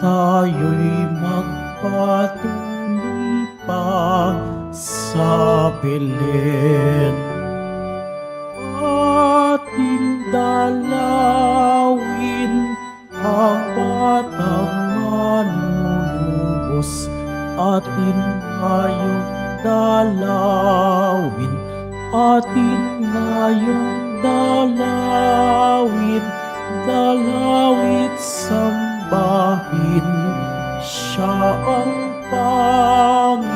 tayo'y magpatuloy pa sa Belen. Ating dalawin ang batang manunubos, atin ngayong dalawin, atin ngayong dalawin, dalawit sambahin, siya ang Panginoon.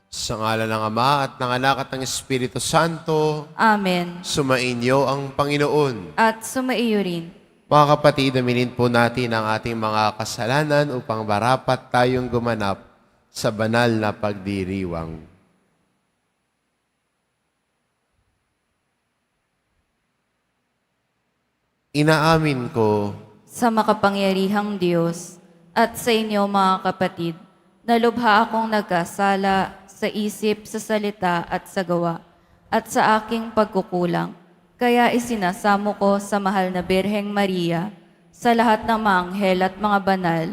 Sa ngalan ng Ama at ng Anak at ng Espiritu Santo, Amen. sumainyo ang Panginoon. At sumaiyo rin. Mga kapatid, aminin po natin ang ating mga kasalanan upang marapat tayong gumanap sa banal na pagdiriwang. Inaamin ko Sa makapangyarihang Diyos at sa inyo mga kapatid, na lubha akong nagkasala sa isip, sa salita at sa gawa, at sa aking pagkukulang. Kaya isinasamo ko sa mahal na Birheng Maria, sa lahat ng mga anghel at mga banal,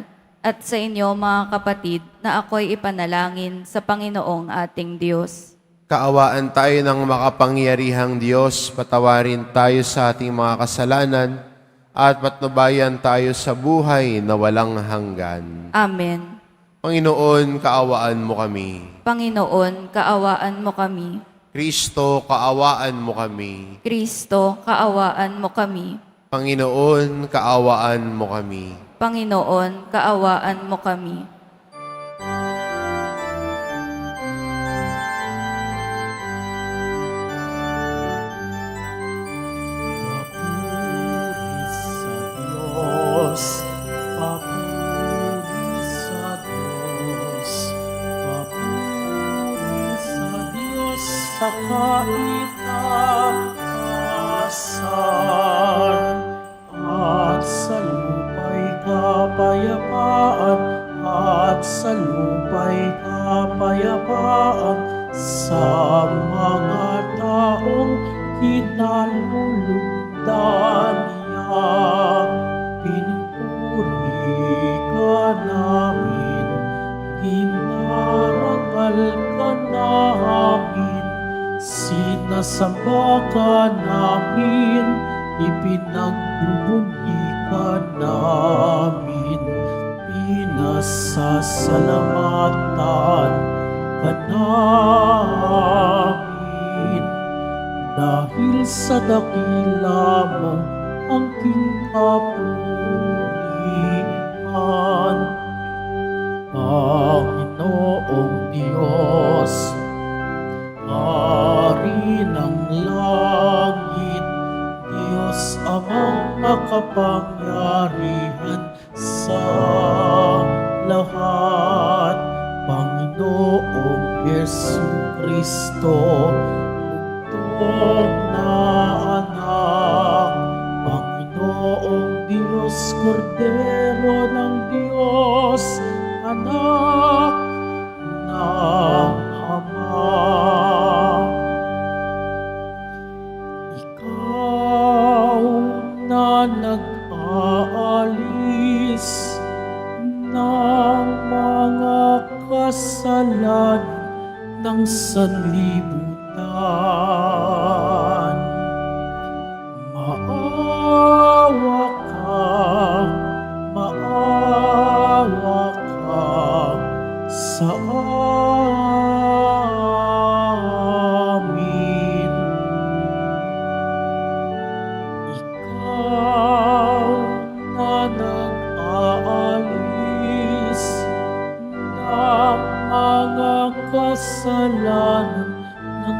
at sa inyo mga kapatid, na ako'y ipanalangin sa Panginoong ating Diyos. kaawaan tayo ng makapangyarihang Diyos, patawarin tayo sa ating mga kasalanan, at patnubayan tayo sa buhay na walang hanggan. Amen. Panginoon, kaawaan mo kami. Panginoon, kaawaan mo kami. Kristo, kaawaan mo kami. Kristo, kaawaan mo kami. Panginoon, kaawaan mo kami. Panginoon, kaawaan mo kami. Papuri sa Diyos, papuri sa Diyos, papuri sa Diyos sa kaitaasan, at sa lupa'y kapayapaan, at sa lupa'y kapayapaan sa mga taong kinalulugdan niya. Pinupuri ka namin, dinarangal ka namin, sinasamba ka namin, ipinagbubunyi ka namin, pinasasalamatan ka namin. Dahil sa dakila mo ang kapurihan, Panginoong Diyos, Hari ng langit, Diyos amang makapangyarihan sa lahat, Panginoong Jesucristo, bugtong na anak, Panginoong Diyos, Kordero ng Diyos, anak ng Ama. Ikaw na nag-aalis ng mga kasalanan ng sanlibutan, maawa ka, maawa ka sa amin. Ikaw na nag-aalis ng mga kasalanan ng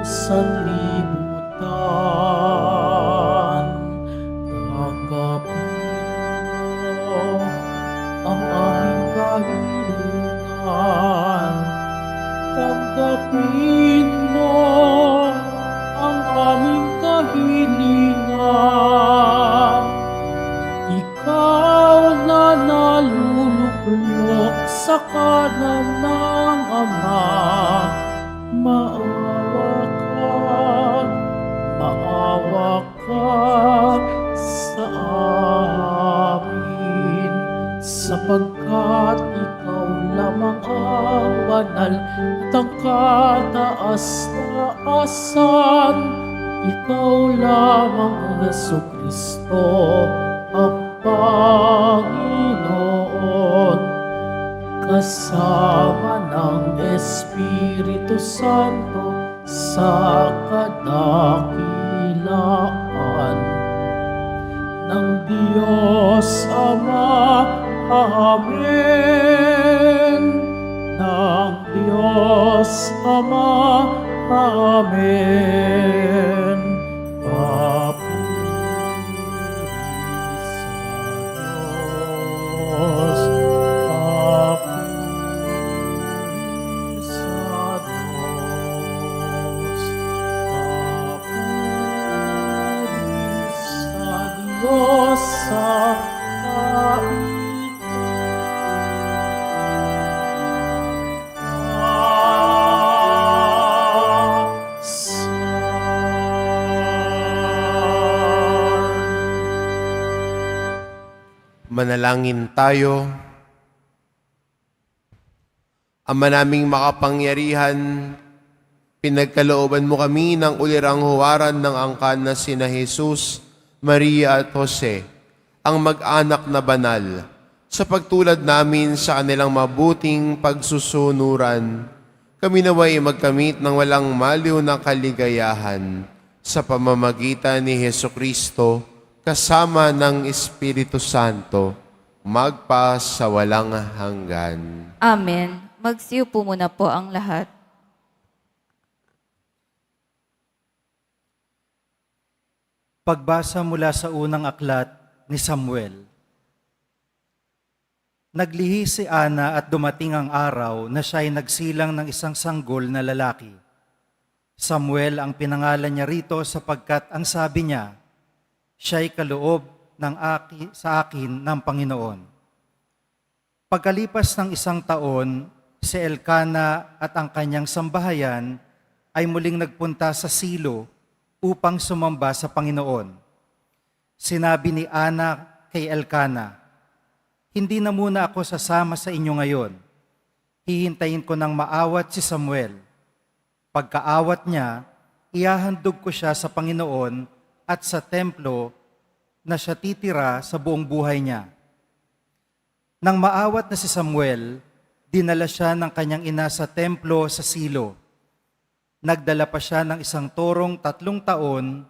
Ikaw lamang ang Jesucristo, ang Panginoon, kasama ng Espiritu Santo sa kadakilaan ng Diyos Ama. Amen. Ng Diyos Ama. Amen. Papuri sa Diyos. Papuri sa Diyos. Papuri sa Diyos sa Manalangin tayo. Ama naming makapangyarihan, pinagkalooban mo kami ng ulirang huwaran ng angkan na sina Jesus, Maria at Jose, ang mag-anak na banal, sa pagtulad namin sa kanilang mabuting pagsusunuran. Kami naway magkamit ng walang maliw na kaligayahan sa pamamagitan ni Hesukristo, kasama ng Espiritu Santo, magpa sa walang hanggan. Amen. Magsiupo muna po ang lahat. Pagbasa mula sa unang aklat ni Samuel. Naglihi si Ana at dumating ang araw na siya'y nagsilang ng isang sanggol na lalaki. Samuel ang pinangalan niya rito sapagkat ang sabi niya, siya'y kaloob sa akin ng Panginoon. Pagkalipas ng isang taon, si Elkana at ang kanyang sambahayan ay muling nagpunta sa Silo upang sumamba sa Panginoon. Sinabi ni Ana kay Elkana, hindi na muna ako sasama sa inyo ngayon. Hihintayin ko ng maawat si Samuel. Pagkaawat niya, ihahandog ko siya sa Panginoon at sa templo na siya titira sa buong buhay niya. Nang maawat na si Samuel, dinala siya ng kanyang ina sa templo sa Silo. Nagdala pa siya ng isang torong 3 taon,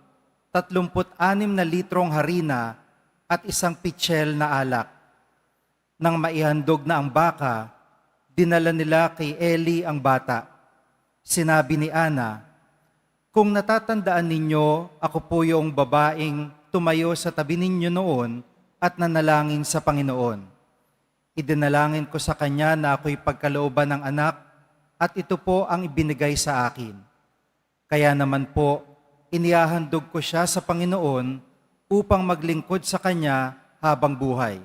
36 na litrong harina at isang pitsyel na alak. Nang maihandog na ang baka, dinala nila kay Eli ang bata. Sinabi ni Ana, kung natatandaan ninyo, ako po yung babaeng tumayo sa tabi ninyo noon at nanalangin sa Panginoon. Idinalangin ko sa kanya na ako'y pagkalooban ng anak at ito po ang ibinigay sa akin. Kaya naman po, inihahandog ko siya sa Panginoon upang maglingkod sa kanya habang buhay.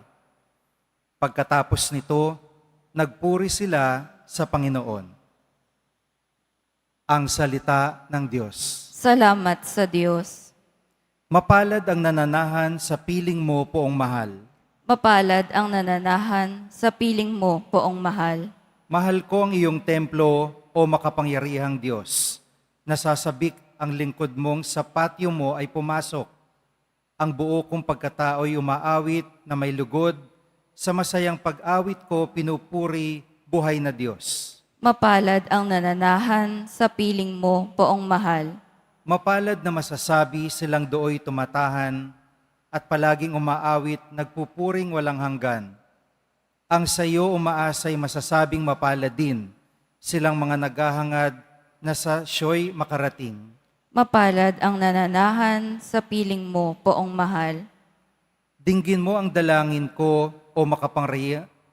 Pagkatapos nito, nagpuri sila sa Panginoon. Ang salita ng Diyos. Salamat sa Diyos. Mapalad ang nananahan sa piling mo, Poong mahal. Mapalad ang nananahan sa piling mo, Poong mahal. Mahal ko ang iyong templo, o makapangyarihang Diyos. Nasasabik ang lingkod mong sa patio mo ay pumasok. Ang buo kong pagkatao'y umaawit na may lugod. Sa masayang pag-awit ko, pinupuri buhay na Diyos. Mapalad ang nananahan sa piling mo, Poong mahal. Mapalad na masasabi silang dooy tumatahan at palaging umaawit, nagpupuring walang hanggan. Ang sayo umaasay masasabing mapalad din, silang mga naghahangad na sa siyo'y makarating. Mapalad ang nananahan sa piling mo, Poong mahal. Dinggin mo ang dalangin ko, o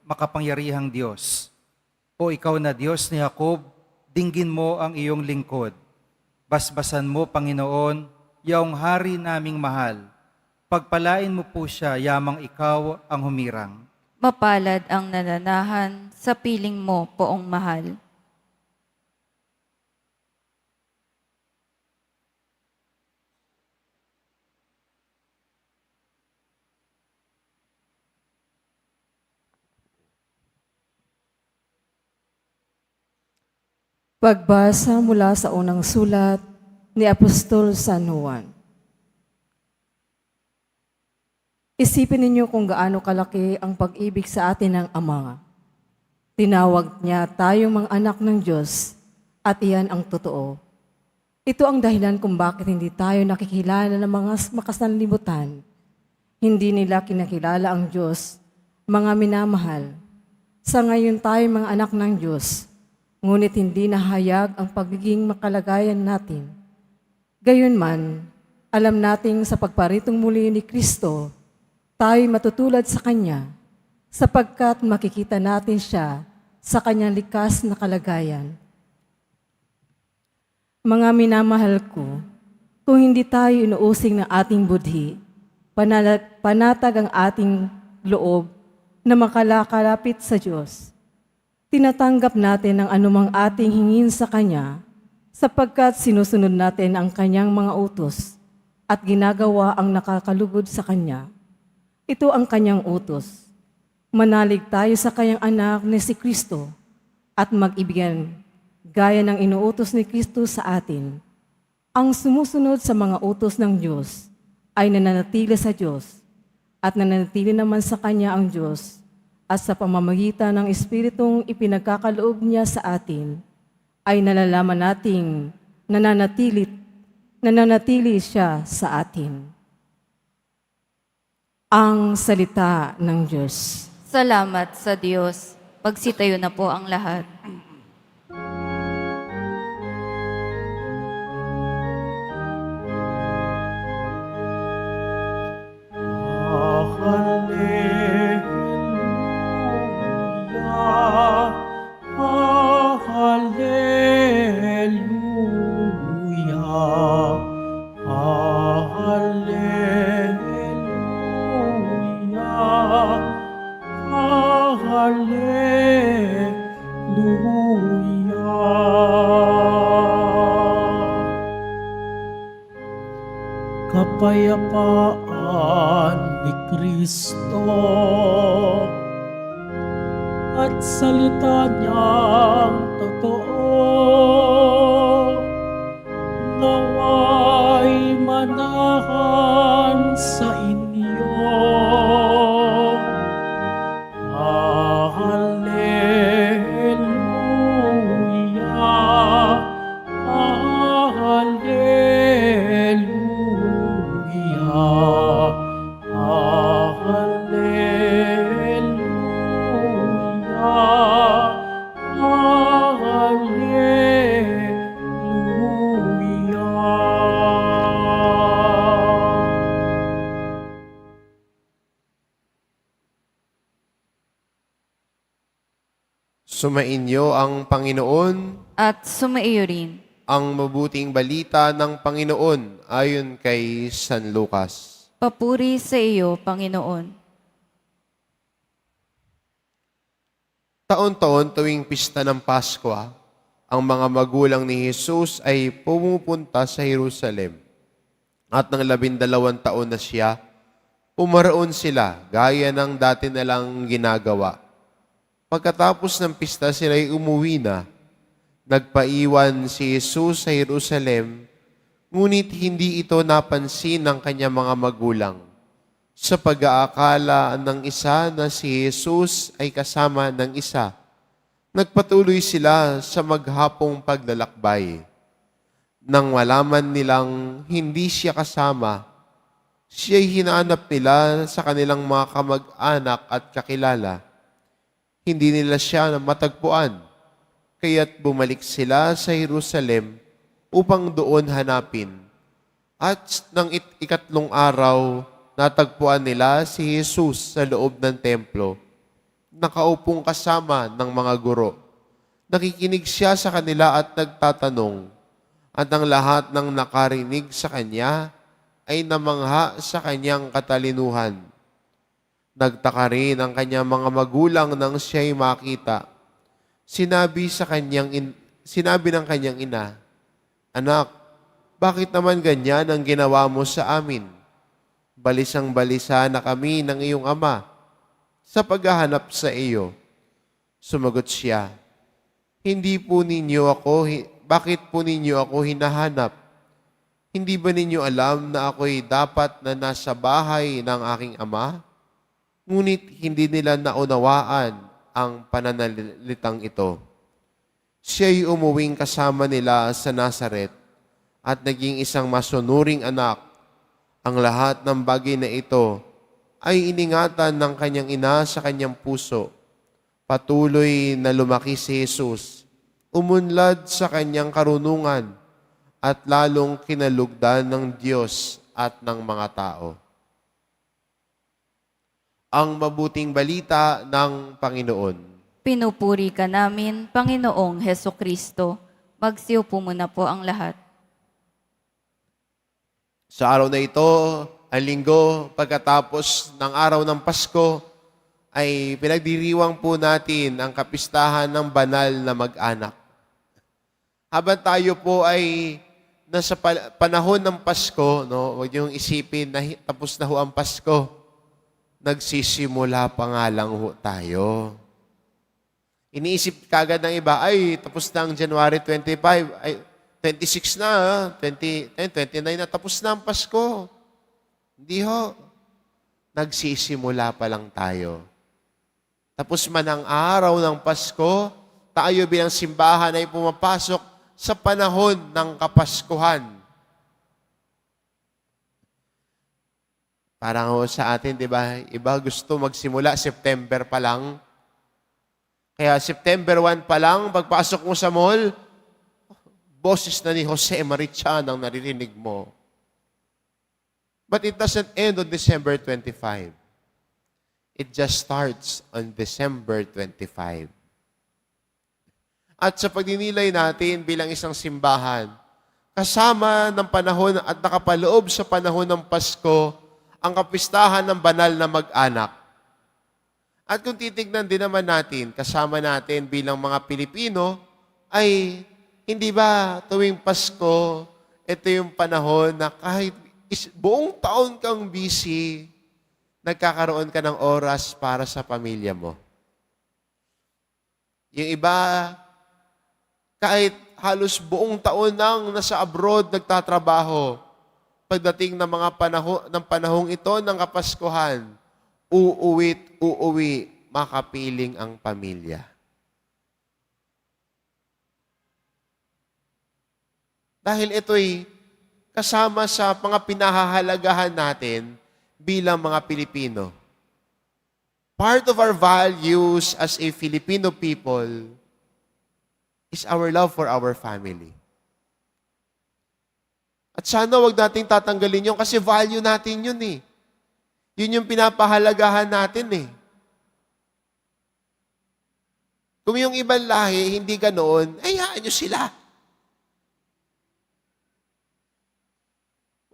makapangyarihang Diyos. O ikaw na Diyos ni Jacob, dinggin mo ang iyong lingkod. Basbasan mo, Panginoon, yaong hari naming mahal. Pagpalain mo po siya, yamang ikaw ang humirang. Mapalad ang nananahan sa piling mo, Poong mahal. Pagbasa mula sa unang sulat ni Apostol San Juan. Isipin ninyo kung gaano kalaki ang pag-ibig sa atin ng Ama. Tinawag niya tayong mga anak ng Diyos at iyan ang totoo. Ito ang dahilan kung bakit hindi tayo nakikilala ng mga makasanlibutan. Hindi nila kinakilala ang Diyos, mga minamahal. Sa ngayon tayo mga anak ng Diyos, ngunit hindi nahayag ang pagiging makalagayan natin. Gayunman, alam nating sa pagparitong muli ni Kristo, tayo matutulad sa Kanya, sapagkat makikita natin siya sa Kanyang likas na kalagayan. Mga minamahal ko, kung hindi tayo inuusig ng ating budhi, panatag ang ating loob na makalakalapit sa Diyos. Tinatanggap natin ang anumang ating hingin sa Kanya sapagkat sinusunod natin ang Kanyang mga utos at ginagawa ang nakakalugod sa Kanya. Ito ang Kanyang utos. Manalig tayo sa Kanyang anak ni si Kristo at mag-ibigan gaya ng inuutos ni Kristo sa atin. Ang sumusunod sa mga utos ng Diyos ay nananatili sa Diyos at nananatili naman sa Kanya ang Diyos at sa pamamagitan ng Espiritong ipinagkakaloob niya sa atin ay nalalaman nating nananatili siya sa atin. Ang salita ng Diyos. Salamat sa Diyos. Pagsitayo na po ang lahat. Kapayapaan ni Kristo at salita niyang totoo naway manahan sa inyo. Hallelujah, Sumainyo ang Panginoon, At sumaiyo rin. ang mabuting balita ng Panginoon ayon kay San Lucas. Papuri sa iyo, Panginoon. Taon-taon tuwing pista ng Pasko, ang mga magulang ni Jesus ay pumupunta sa Jerusalem. At ng 12 taon na siya, pumaroon sila gaya ng dati nilang ginagawa. Pagkatapos ng pista, sila'y umuwi na. Nagpaiwan si Jesus sa Jerusalem, ngunit hindi ito napansin ng kanyang mga magulang. Sa pag-aakala ng isa na si Jesus ay kasama ng isa, nagpatuloy sila sa maghapong paglalakbay. Nang malaman nilang hindi siya kasama, siya'y hinahanap nila sa kanilang mga kamag-anak at kakilala. Hindi nila siya matagpuan, kaya't bumalik sila sa Jerusalem upang doon hanapin. At ng ikatlong araw, natagpuan nila si Jesus sa loob ng templo, nakaupong kasama ng mga guro. Nakikinig siya sa kanila at nagtatanong, at ang lahat ng nakarinig sa kanya ay namangha sa kanyang katalinuhan. Nagtaka rin ang kanyang mga magulang nang siya'y makita. Sinabi ng kanyang ina, "Anak, bakit naman ganyan ang ginawa mo sa amin? Balisang-balisa na kami ng iyong ama sa paghahanap sa iyo." Sumagot siya, bakit po ninyo ako hinahanap? Hindi ba ninyo alam na ako'y dapat na nasa bahay ng aking ama? Ngunit hindi nila naunawaan ang pananalitang ito. Siya'y umuwing kasama nila sa Nazaret at naging isang masunuring anak. Ang lahat ng bagay na ito ay iningatan ng kanyang ina sa kanyang puso. Patuloy na lumaki si Jesus, umunlad sa kanyang karunungan at lalong kinalugdan ng Diyos at ng mga tao. Ang mabuting balita ng Panginoon. Pinupuri ka namin, Panginoong Heso Kristo. Magsiupo muna po ang lahat. Sa araw na ito, ang linggo, pagkatapos ng araw ng Pasko, ay pinagdiriwang po natin ang kapistahan ng banal na mag-anak. Habang tayo po ay nasa panahon ng Pasko, no, huwag niyong isipin na tapos na ho ang Pasko. Nagsisimula pa nga lang ho tayo. Iniisip kagad ng iba, ay tapos na ang January 25, ay 26 na, 29 na, tapos na ang Pasko. Hindi ho. Nagsisimula pa lang tayo. Tapos man ang araw ng Pasko, tayo bilang simbahan ay pumapasok sa panahon ng Kapaskuhan. Parang sa atin, di ba? Iba gusto magsimula September pa lang. Kaya September 1 pa lang, pagpasok mo sa mall, boses na ni Jose Marichan ang naririnig mo. But it doesn't end on December 25. It just starts on December 25. At sa pagdinilay natin bilang isang simbahan, kasama ng panahon at nakapaloob sa panahon ng Pasko, ang kapistahan ng banal na mag-anak. At kung titignan din naman natin, kasama natin bilang mga Pilipino, ay hindi ba tuwing Pasko, ito yung panahon na kahit buong taon kang busy, nagkakaroon ka ng oras para sa pamilya mo. Yung iba, kahit halos buong taon nang nasa abroad nagtatrabaho, pagdating ng mga panahong ito ng Kapaskuhan, uuwi, makapiling ang pamilya. Dahil ito'y kasama sa mga pinahahalagahan natin bilang mga Pilipino. Part of our values as a Filipino people is our love for our family. At sana wag nating tatanggalin yun kasi value natin yun eh. Yun yung pinapahalagahan natin eh. Kung yung ibang lahi, hindi ganoon, hayaan nyo sila.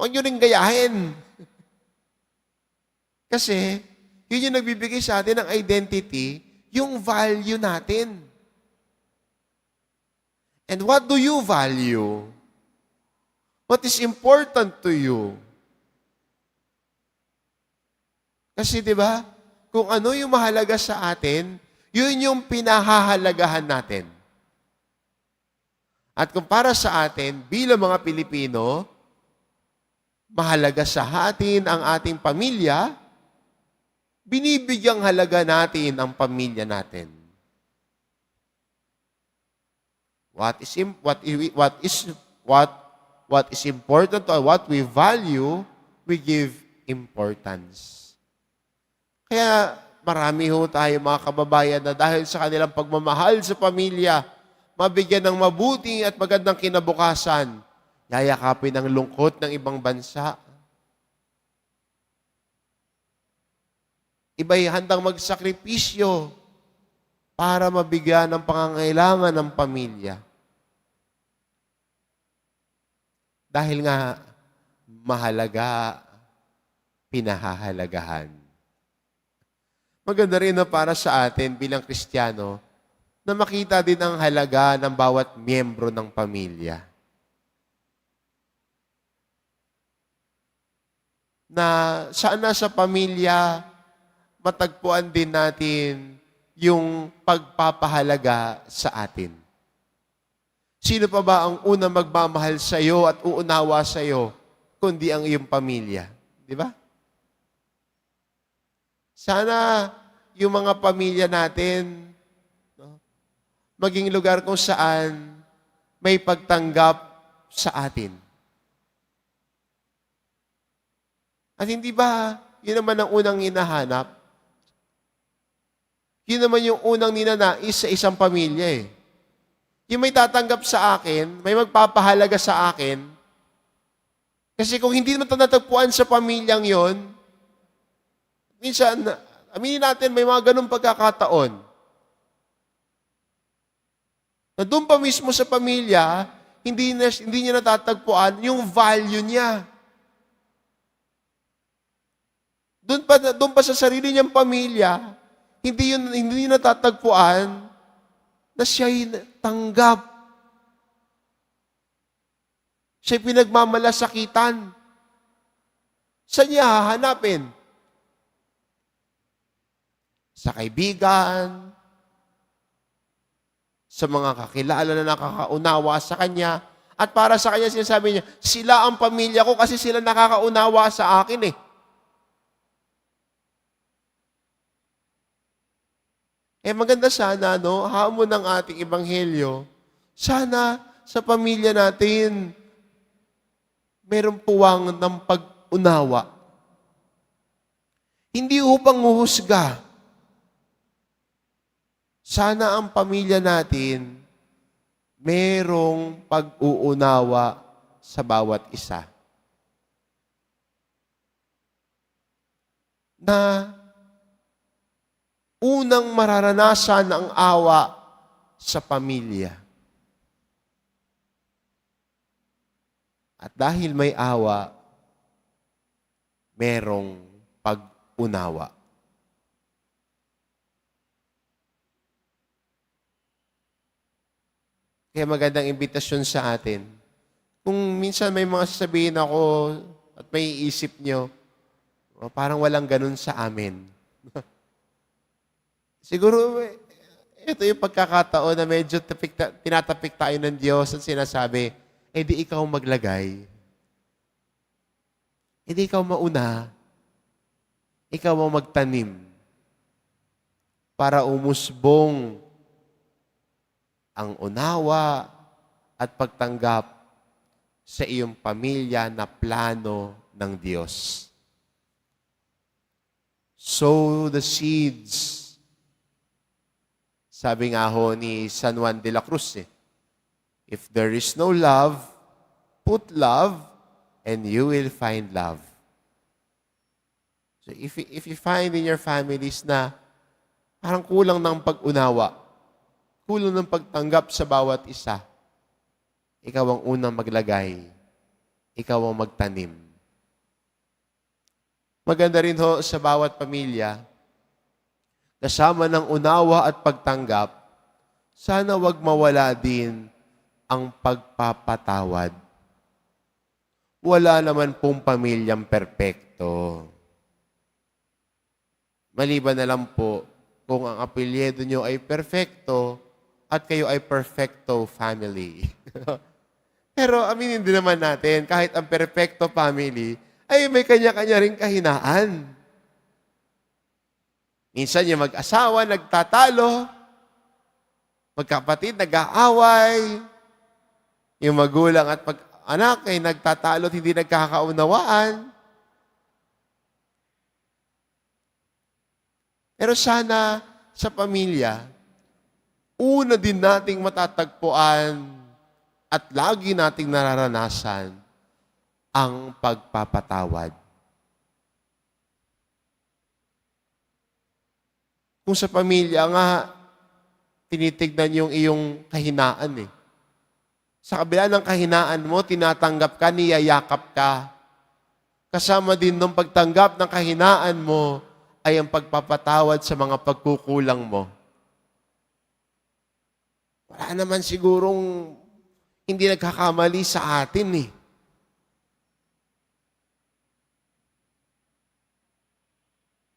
Huwag nyo rin gayahin. Kasi, yun yung nagbibigay sa atin ng identity, yung value natin. And what do you value? What is important to you? Kasi di ba, kung ano yung mahalaga sa atin, yun yung pinahahalagahan natin. At kung para sa atin, bilang mga Pilipino, mahalaga sa atin ang ating pamilya, binibigyang halaga natin ang pamilya natin. What is important to what we value, we give importance. Kaya marami ho tayo mga kababayan na dahil sa kanilang pagmamahal sa pamilya, mabigyan ng mabuting at magandang kinabukasan, yayakapin ang lungkot ng ibang bansa. Iba'y handang magsakripisyo para mabigyan ng pangangailangan ng pamilya. Dahil nga, mahalaga, pinahahalagahan. Maganda rin na para sa atin bilang Kristiyano na makita din ang halaga ng bawat miyembro ng pamilya. Na sana sa pamilya, matagpuan din natin yung pagpapahalaga sa atin. Sino pa ba ang unang magmamahal sa iyo at uunawa sa iyo, kundi ang iyong pamilya? Di ba? Sana yung mga pamilya natin, no, maging lugar kung saan may pagtanggap sa atin. At hindi ba, yun naman ang unang hinahanap? Yun naman yung unang ninanais sa isang pamilya eh. Yung may tatanggap sa akin, may magpapahalaga sa akin. Kasi kung hindi naman natagpuan sa pamilyang yon, minsan, aminin natin, may mga ganung pagkakataon. Na doon pa mismo sa pamilya, hindi niya natatagpuan yung value niya. Doon pa sa sarili niyang pamilya, hindi niya natatagpuan na siya'y tanggap. Siya'y pinagmamalasakitan. Saan niya hahanapin? Sa kaibigan, sa mga kakilala na nakakaunawa sa kanya, at para sa kanya sinasabi niya, sila ang pamilya ko kasi sila nakakaunawa sa akin eh. Maganda sana, no? Hamon ng ating ebanghelyo, sana sa pamilya natin, mayroong puwang ng pag-unawa. Hindi upang uhusga. Sana ang pamilya natin, mayroong pag-uunawa sa bawat isa. Na unang mararanasan ang awa sa pamilya. At dahil may awa, merong pag-unawa. Kaya magandang imbitasyon sa atin. Kung minsan may mga sasabihin ako at may isip nyo, parang walang ganun sa amin. Siguro, ito yung pagkakataon na medyo tinatapik tayo ng Diyos at sinasabi, di ikaw maglagay. Di ikaw mauna. Ikaw ang magtanim para umusbong ang unawa at pagtanggap sa iyong pamilya na plano ng Diyos. Sow the seeds. Sabi nga ho ni San Juan de la Cruz, if there is no love, put love and you will find love. So if you find in your families na parang kulang ng pag-unawa, kulang ng pagtanggap sa bawat isa, ikaw ang unang maglagay, ikaw ang magtanim. Maganda rin ho sa bawat pamilya, kasama ng unawa at pagtanggap, sana wag mawala din ang pagpapatawad. Wala naman pong pamilyang perpekto. Maliban na lang po kung ang apelyido nyo ay perfecto at kayo ay perfecto family. Pero aminin din naman natin, kahit ang perfecto family, ay may kanya-kanya rin kahinaan. Minsan yung mag-asawa, nagtatalo, magkapatid, nag-aaway, yung magulang at anak ay nagtatalo at hindi nagkakaunawaan. Pero sana sa pamilya, una din nating matatagpuan at lagi nating nararanasan ang pagpapatawad. Kung sa pamilya nga, tinitignan yung iyong kahinaan eh. Sa kabila ng kahinaan mo, tinatanggap ka, niyayakap ka. Kasama din ng pagtanggap ng kahinaan mo ay ang pagpapatawad sa mga pagkukulang mo. Wala naman sigurong hindi nagkakamali sa atin eh.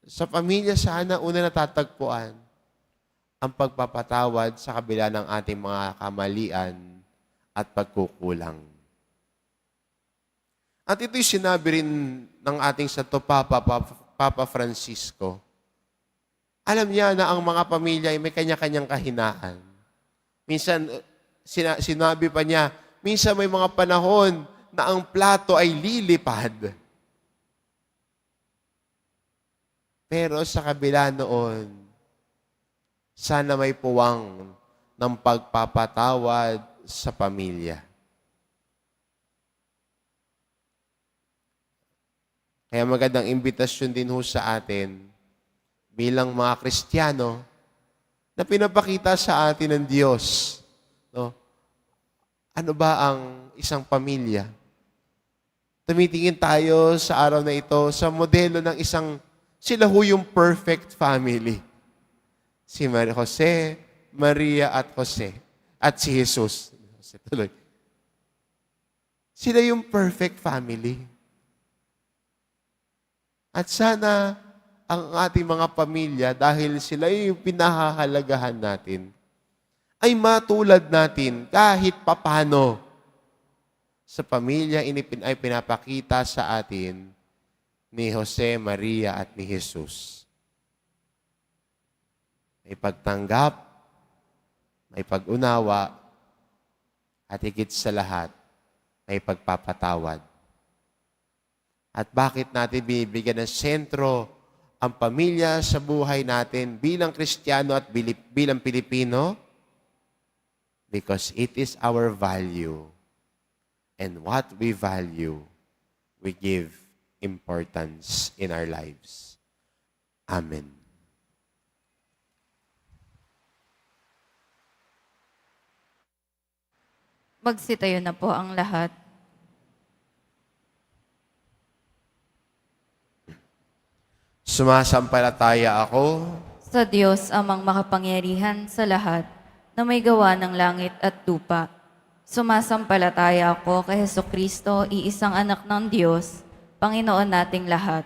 Sa pamilya sana una natatagpuan ang pagpapatawad sa kabila ng ating mga kamalian at pagkukulang. At ito'y sinabi rin ng ating Santo Papa Francisco. Alam niya na ang mga pamilya ay may kanya-kanyang kahinaan. Minsan, sinabi pa niya, minsan may mga panahon na ang plato ay lilipad. Pero sa kabila noon, sana may puwang ng pagpapatawad sa pamilya. Kaya magandang imbitasyon din ho sa atin bilang mga Kristiyano na pinapakita sa atin ng Diyos. No? Ano ba ang isang pamilya? Tumitingin tayo sa araw na ito sa modelo ng sila ho yung perfect family. Si Jose, Maria at Jose. At si Jesus. Tuloy. Sila yung perfect family. At sana ang ating mga pamilya, dahil sila yung pinahahalagahan natin, ay matulad natin kahit papano sa pamilya ay pinapakita sa atin ni Jose, Maria at ni Jesus. May pagtanggap, may pag-unawa, at higit sa lahat, may pagpapatawad. At bakit natin binibigyan ng sentro ang pamilya sa buhay natin bilang Kristiyano at bilang Pilipino? Because it is our value. And what we value, we give importance in our lives. Amen. Magsitayo na po ang lahat. Sumasampalataya ako Sa Diyos amang makapangyarihan sa lahat, na may gawa ng langit at lupa. Sumasampalataya ako kay Hesukristo, iisang anak ng Diyos, Panginoon nating lahat.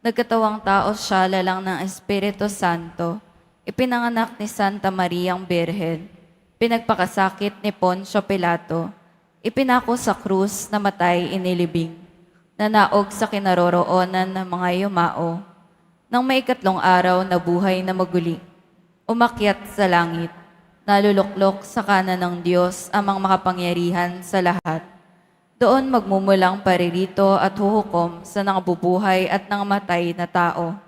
Nagkatawang tao siya lalang ng Espiritu Santo, ipinanganak ni Santa Mariang Birhen, pinagpakasakit ni Poncio Pilato, ipinako sa krus, namatay, inilibing, nanaog sa kinaroroonan ng mga yumao. Nang may 3 araw na buhay na maguli, umakyat sa langit, naluluklok sa kanan ng Diyos amang makapangyarihan sa lahat. Doon magmumulang paririto at huhukom sa nangabubuhay at nangamatay na tao.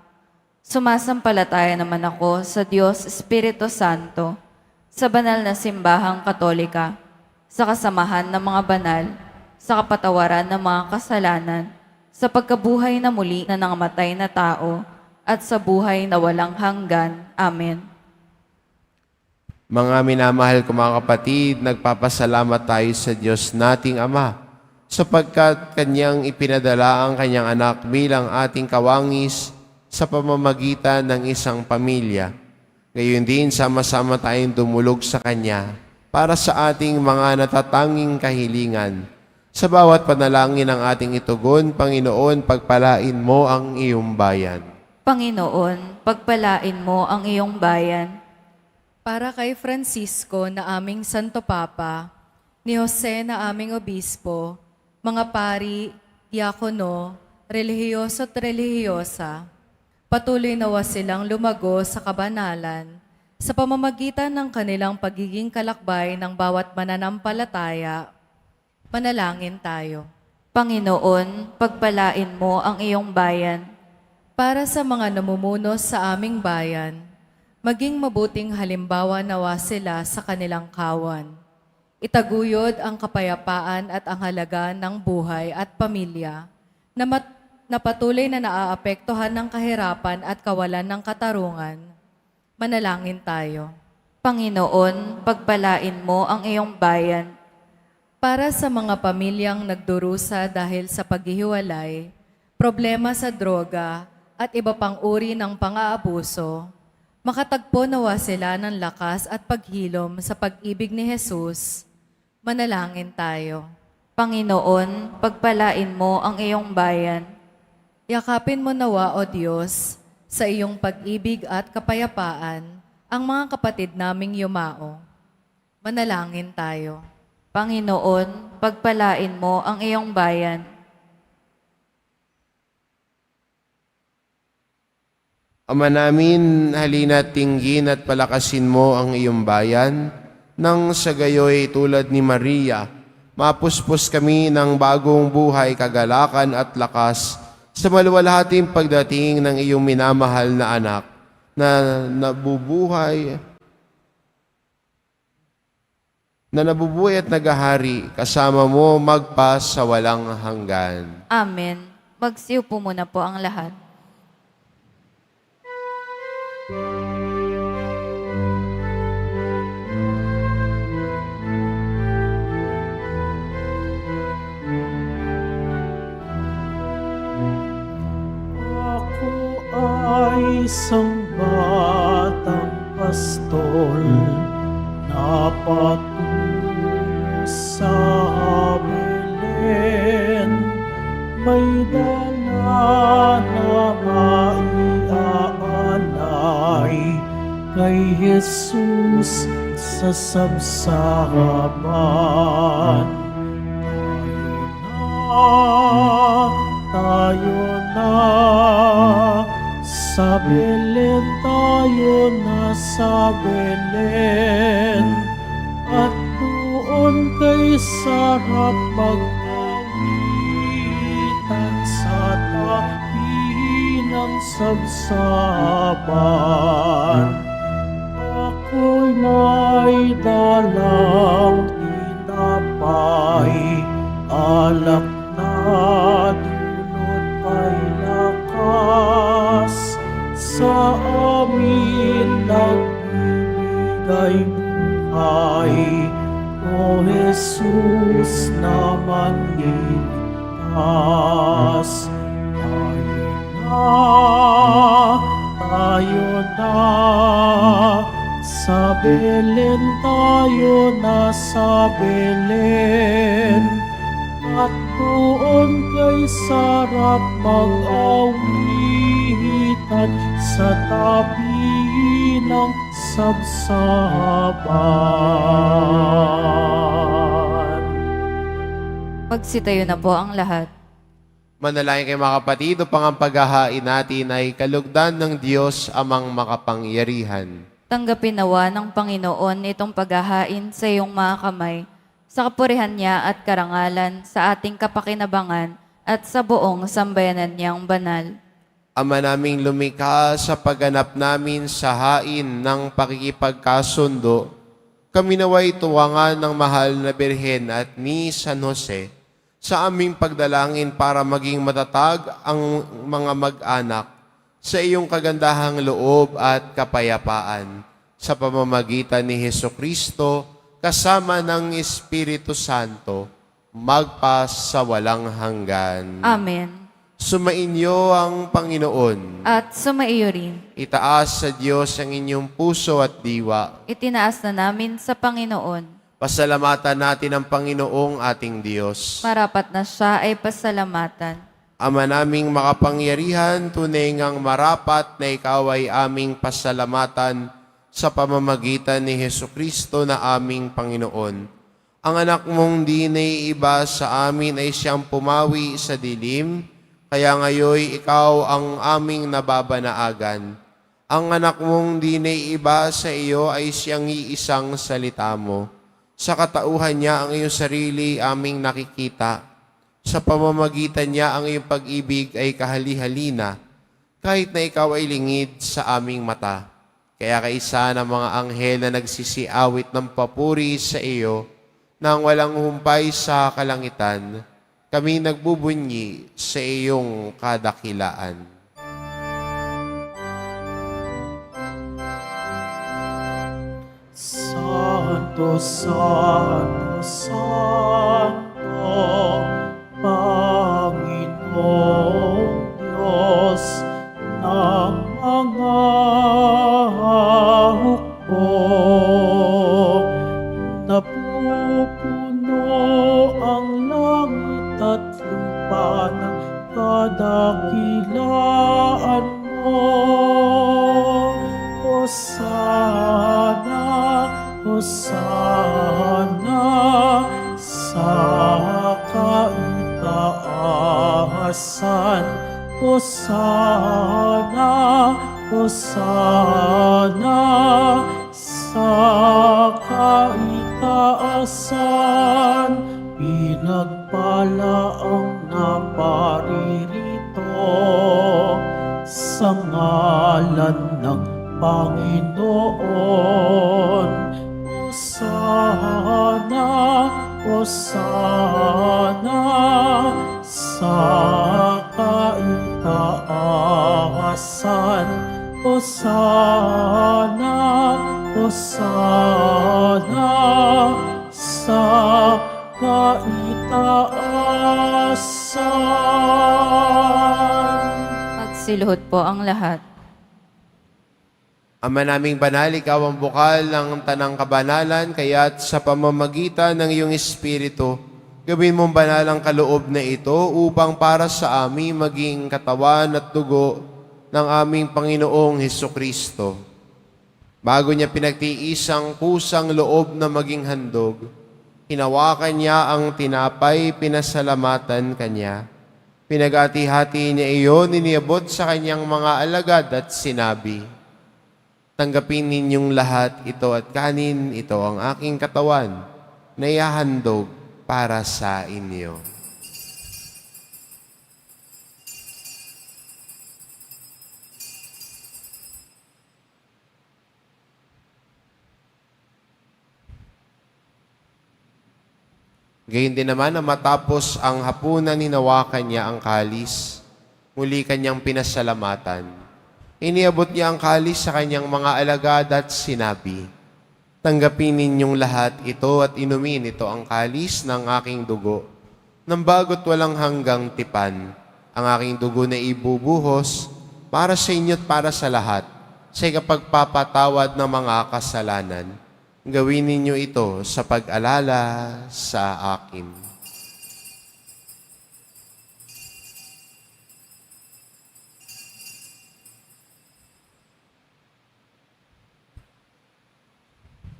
Sumasampalataya naman ako sa Diyos Espiritu Santo, sa banal na simbahang katolika, sa kasamahan ng mga banal, sa kapatawaran ng mga kasalanan, sa pagkabuhay na muli na nangamatay na tao, at sa buhay na walang hanggan. Amen. Mga minamahal ko mga kapatid, nagpapasalamat tayo sa Diyos nating Ama sapagkat Kanyang ipinadala ang Kanyang anak bilang ating kawangis sa pamamagitan ng isang pamilya. Gayon din, sama-sama tayong dumulog sa Kanya para sa ating mga natatanging kahilingan. Sa bawat panalangin ng ating itugon, Panginoon, pagpalain mo ang iyong bayan. Panginoon, pagpalain mo ang iyong bayan. Para kay Francisco na aming Santo Papa, ni Jose na aming Obispo, mga pari, diakono, relihiyoso at relihiyosa, patuloy nawa silang lumago sa kabanalan sa pamamagitan ng kanilang pagiging kalakbay ng bawat mananampalataya. Manalangin tayo. Panginoon, pagpalain mo ang iyong bayan. Para sa mga namumuno sa aming bayan, maging mabuting halimbawa nawa sila sa kanilang kawan. Itaguyod ang kapayapaan at ang halaga ng buhay at pamilya na patuloy na naaapektuhan ng kahirapan at kawalan ng katarungan. Manalangin tayo. Panginoon, pagpalain mo ang iyong bayan. Para sa mga pamilyang nagdurusa dahil sa paghihiwalay, problema sa droga, at iba pang uri ng pang-aabuso, makatagpo nawa sila ng lakas at paghilom sa pag-ibig ni Jesus. Manalangin tayo. Panginoon, pagpalain mo ang iyong bayan. Yakapin mo nawa, O Diyos, sa iyong pag-ibig at kapayapaan, ang mga kapatid naming yumao. Manalangin tayo. Panginoon, pagpalain mo ang iyong bayan. Ama namin, halina't tinggin at palakasin mo ang iyong bayan, nang sa gayoy tulad ni Maria, mapuspos kami ng bagong buhay, kagalakan at lakas sa maluwalhating pagdating ng iyong minamahal na anak na nabubuhay at nagahari, kasama mo magpa sa walang hanggan. Amen. Magsiupo muna po ang lahat. Ako ay isang batang pastol na patungo sa Belen. May dala na maiaalay kay Jesus sa sabsaban. Tayo na, sa Belen tayo na sa Belen, at doon kay sarap mag-awitan sa tabi ng sabsaban. Ako'y may dalang tinapay, alak na dulot ay lakas, sa amin nagbibigay buhay. O Jesus naman iligtas. Tayo na, sa Belen tayo na sa Belen, at doon kay sarap mag-awitan sa tabi ng sabsaban. Magsitayo na po ang lahat. Manalangin kayo mga kapatid, upang ang paghahain natin ay kalugdan ng Diyos amang makapangyarihan. Tanggapin nawa ng Panginoon itong paghahain sa iyong mga kamay, sa kapurihan niya at karangalan, sa ating kapakinabangan at sa buong sambayanan niyang banal. Ama naming lumikha, sa pagganap namin sa hain ng pakikipagkasundo, kami naway tuwangan ng mahal na Birhen at ni San Jose sa aming pagdalangin para maging matatag ang mga mag-anak sa iyong kagandahang loob at kapayapaan sa pamamagitan ni Hesukristo kasama ng Espiritu Santo, magpas sa walang hanggan. Amen. Sumainyo ang Panginoon. At sumaiyo rin. Itaas sa Diyos ang inyong puso at diwa. Itinaas na namin sa Panginoon. Pasalamatan natin ang Panginoong ating Diyos. Marapat na siya ay pasalamatan. Ama naming makapangyarihan, tunay ngang marapat na ikaw ay aming pasalamatan sa pamamagitan ni Hesukristo na aming Panginoon. Ang anak mong di naiiba sa amin ay siyang pumawi sa dilim, kaya ngayon ikaw ang aming nababanaagan. Ang anak mong di naiiba sa iyo ay siyang iisang salita mo. Sa katauhan niya ang iyong sarili aming nakikita. Sa pamamagitan niya ang iyong pag-ibig ay kahali-halina, kahit na ikaw ay lingid sa aming mata. Kaya kaisa ng mga anghel na nagsisiawit ng papuri sa iyo, nang walang humpay sa kalangitan, kami nagbubunyi sa iyong kadakilaan. Santo, Santo, Santo, Panginoong Diyos ng mga hukbo, napupuno ang langit at lupa ng kadakilaan mo. Hosana, Hosana Hosana, Hosana sa kaitaasan, pinagpala ang naparirito sa ngalan ng Panginoon. Hosana, Hosana sa kaitaasan, Hosana, Hosana sa kaitaasan. Magsiluhod po ang lahat. Ama naming banal, ikaw ang bukal ng tanang kabanalan, kaya't sa pamamagitan ng iyong Espiritu, gawin mong banal ang kaloob na ito upang para sa amin maging katawan at dugo ng aming Panginoong Hesukristo. Bago niya pinagtiis ang kusang loob na maging handog, hinawakan niya ang tinapay, pinasalamatan kanya. Pinag-ati-hati niya iyon, iniabot sa kanyang mga alagad at sinabi, "Tanggapin ninyong lahat ito at kanin, ito ang aking katawan na ihahandog para sa inyo." Gayon din naman na matapos ang hapunan, hinawakan niya ang kalis, muli kanyang pinasalamatan. Iniabot niya ang kalis sa kanyang mga alagad at sinabi, "Tanggapin ninyong lahat ito at inumin, ito ang kalis ng aking dugo, ng bago't walang hanggang tipan, ang aking dugo na ibubuhos para sa inyo at para sa lahat, sa ikapagpapatawad ng mga kasalanan. Gawin ninyo ito sa pag-alala sa akin."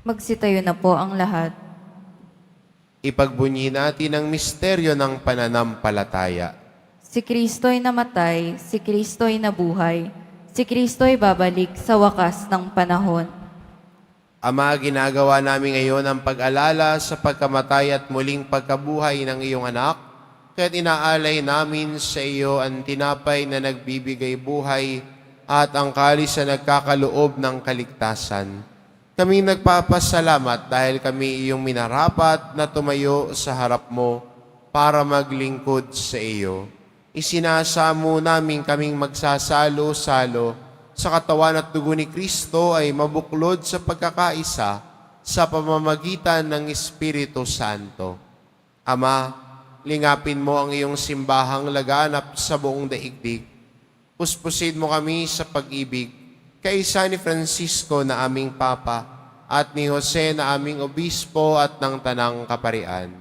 Magsitayo na po ang lahat. Ipagbunyi natin ang misteryo ng pananampalataya. Si Kristo'y namatay, si Kristo'y nabuhay, si Kristo'y babalik sa wakas ng panahon. Ama, ginagawa namin ngayon ang pag-alala sa pagkamatay at muling pagkabuhay ng iyong anak, kaya't inaalay namin sa iyo ang tinapay na nagbibigay buhay at ang kalis na nagkakaloob ng kaligtasan. Kami nagpapasalamat dahil kami iyong minarapat na tumayo sa harap mo para maglingkod sa iyo. Isinasamo namin kaming magsasalo-salo sa katawan at dugo ni Kristo ay mabuklod sa pagkakaisa sa pamamagitan ng Espiritu Santo. Ama, lingapin mo ang iyong simbahang laganap sa buong daigdig. Puspusin mo kami sa pag-ibig, kaisa ni Francisco na aming Papa at ni Jose na aming Obispo at ng Tanang Kaparian.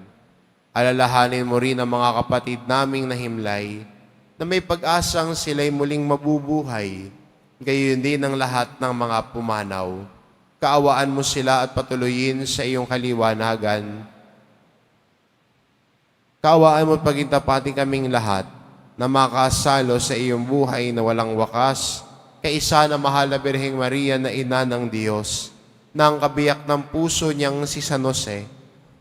Alalahanin mo rin ang mga kapatid naming nahimlay na may pag-asang sila'y muling mabubuhay, gayon din ang lahat ng mga pumanaw. Kaawaan mo sila at patuloyin sa iyong kaliwanagan. Kaawaan mo at pagintapatin kaming lahat na makasalo sa iyong buhay na walang wakas, kaisa na mahal na Birheng Maria na ina ng Diyos, na ang kabiyak ng puso niyang si San Jose,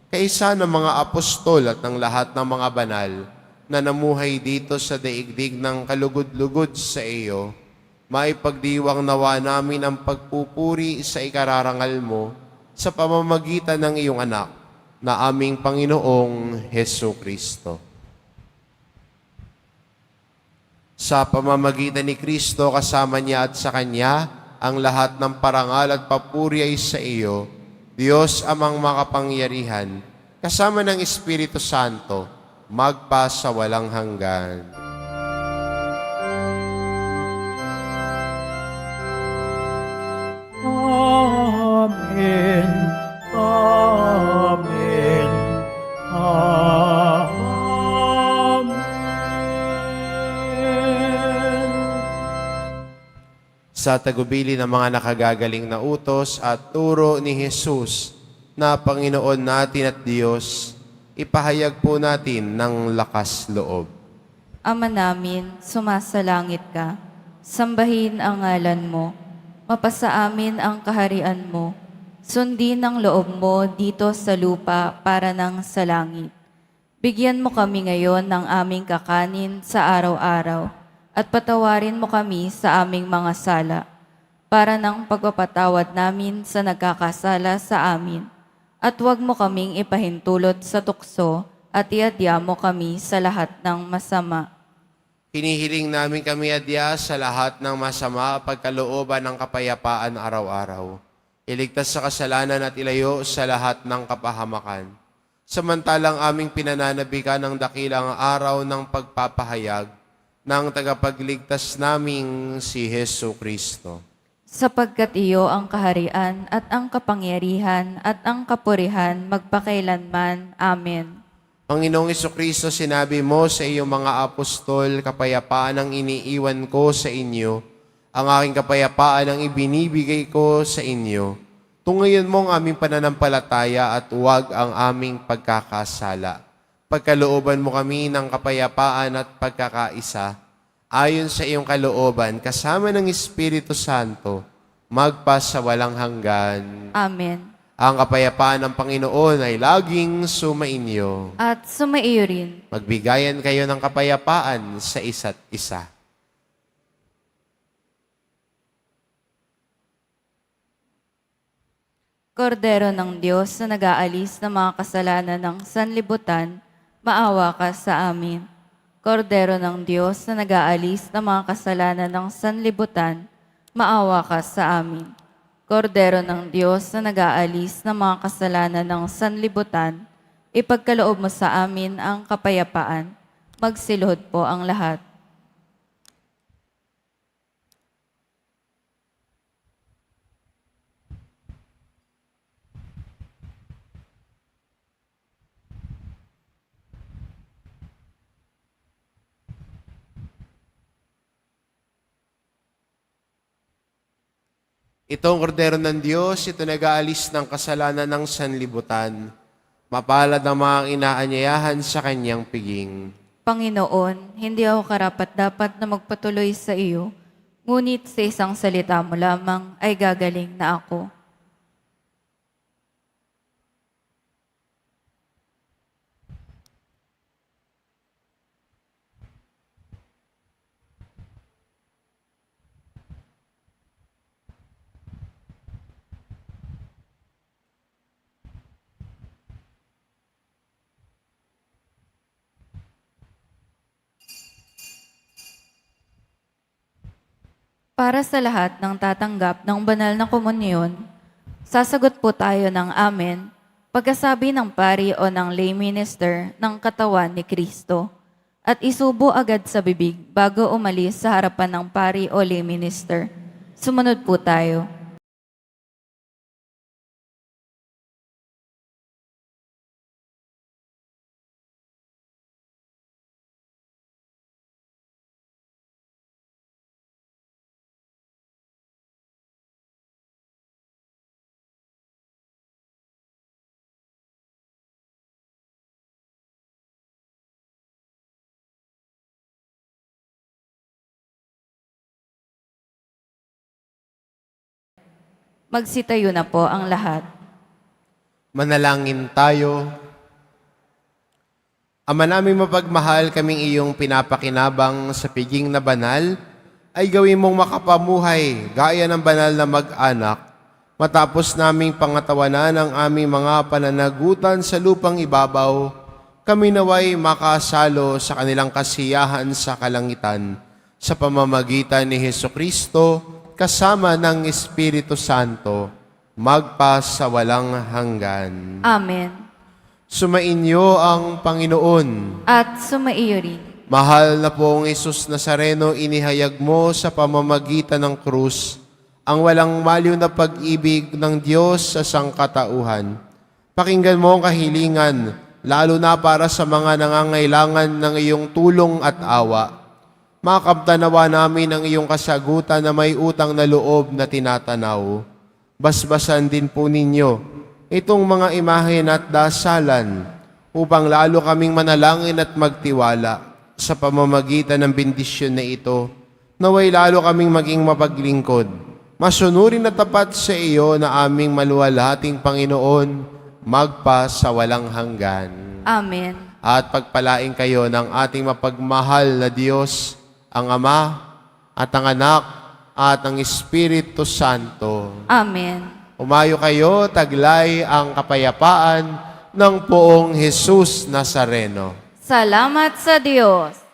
kaisa ng mga apostol at ng lahat ng mga banal na namuhay dito sa daigdig ng kalugod-lugod sa iyo, maipagdiwang nawa namin ang pagpupuri sa ikararangal mo sa pamamagitan ng iyong anak na aming Panginoong Hesukristo. Sa pamamagitan ni Kristo, kasama niya at sa Kanya, ang lahat ng parangal at papuri ay sa iyo, Diyos amang makapangyarihan, kasama ng Espiritu Santo, magpa sa walang hanggan. Amen. Amen. Amen. Sa tagubili ng mga nakagagaling na utos at turo ni Jesus na Panginoon natin at Diyos, ipahayag po natin ng lakas loob. Ama namin, sumasalangit ka. Sambahin ang ngalan mo. Mapasa amin ang kaharian mo. Sundin ang loob mo dito sa lupa para nang sa langit. Bigyan mo kami ngayon ng aming kakanin sa araw-araw at patawarin mo kami sa aming mga sala para ng pagpapatawad namin sa nagkakasala sa amin. At huwag mo kaming ipahintulot sa tukso at iadya mo kami sa lahat ng masama. Hinihiling namin kami adya sa lahat ng masama pagkalooban ng kapayapaan araw-araw. Iligtas sa kasalanan at ilayo sa lahat ng kapahamakan. Samantalang aming pinananabikan ng dakilang araw ng pagpapahayag ng tagapagligtas naming si Hesu Kristo. Sapagkat iyo ang kaharian at ang kapangyarihan at ang kapurihan magpakailanman. Amen. Panginoong Kristo, sinabi mo sa iyong mga apostol, kapayapaan ang iniiwan ko sa inyo, ang aking kapayapaan ang ibinibigay ko sa inyo. Tungayin mo ang aming pananampalataya at huwag ang aming pagkakasala. Pagkalooban mo kami ng kapayapaan at pagkakaisa, ayon sa iyong kalooban, kasama ng Espiritu Santo, magpa sa walang hanggan. Amen. Ang kapayapaan ng Panginoon ay laging sumainyo. At sumaiyo rin. Magbigayan kayo ng kapayapaan sa isa't isa. Kordero ng Diyos na nag-aalis ng mga kasalanan ng sanlibutan, maawa ka sa amin. Kordero ng Diyos na nag-aalis ng mga kasalanan ng sanlibutan, maawa ka sa amin. Kordero ng Diyos na nag-aalis ng mga kasalanan ng sanlibutan, ipagkaloob mo sa amin ang kapayapaan. Magsiluhod po ang lahat. Itong kordero ng Diyos, ito nag-aalis ng kasalanan ng sanlibutan. Mapalad ang mga inaanyayahan sa kanyang piging. Panginoon, hindi ako karapat-dapat na magpatuloy sa iyo, ngunit sa isang salita mo lamang ay gagaling na ako. Para sa lahat ng tatanggap ng banal na komunyon, sasagot po tayo ng amen pagkasabi ng pari o ng lay minister ng katawan ni Kristo at isubo agad sa bibig bago umalis sa harapan ng pari o lay minister. Sumunod po tayo. Magsitayo na po ang lahat. Manalangin tayo. Ama naming mapagmahal, kaming iyong pinapakinabang sa piging na banal, ay gawin mong makapamuhay gaya ng banal na mag-anak, matapos naming pangatawanan ang aming mga pananagutan sa lupang ibabaw, kami naway makasalo sa kanilang kasiyahan sa kalangitan, sa pamamagitan ni Hesu Kristo, kasama ng Espiritu Santo, magpa sa walang hanggan. Amen. Sumainyo ang Panginoon. At sumaiyo rin. Mahal na pong Hesus Nazareno, inihayag mo sa pamamagitan ng krus ang walang maliw na pag-ibig ng Diyos sa sangkatauhan. Pakinggan mo ang kahilingan, lalo na para sa mga nangangailangan ng iyong tulong at awa. Makamtanawa namin ang iyong kasagutan na may utang na loob na tinatanaw. Basbasan din po ninyo itong mga imahen at dasalan upang lalo kaming manalangin at magtiwala sa pamamagitan ng bendisyon na ito, naway lalo kaming maging mapaglingkod, masunurin na tapat sa iyo na aming maluwalhating Panginoon, magpa sa walang hanggan. Amen. At pagpalain kayo ng ating mapagmahal na Diyos, ang Ama at ang Anak at ang Espiritu Santo. Amen. Umayo kayo, taglay ang kapayapaan ng poong Jesus Nazareno. Salamat sa Diyos.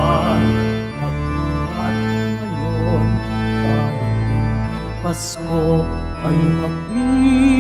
At ngayon, Pasko ay magdiriwang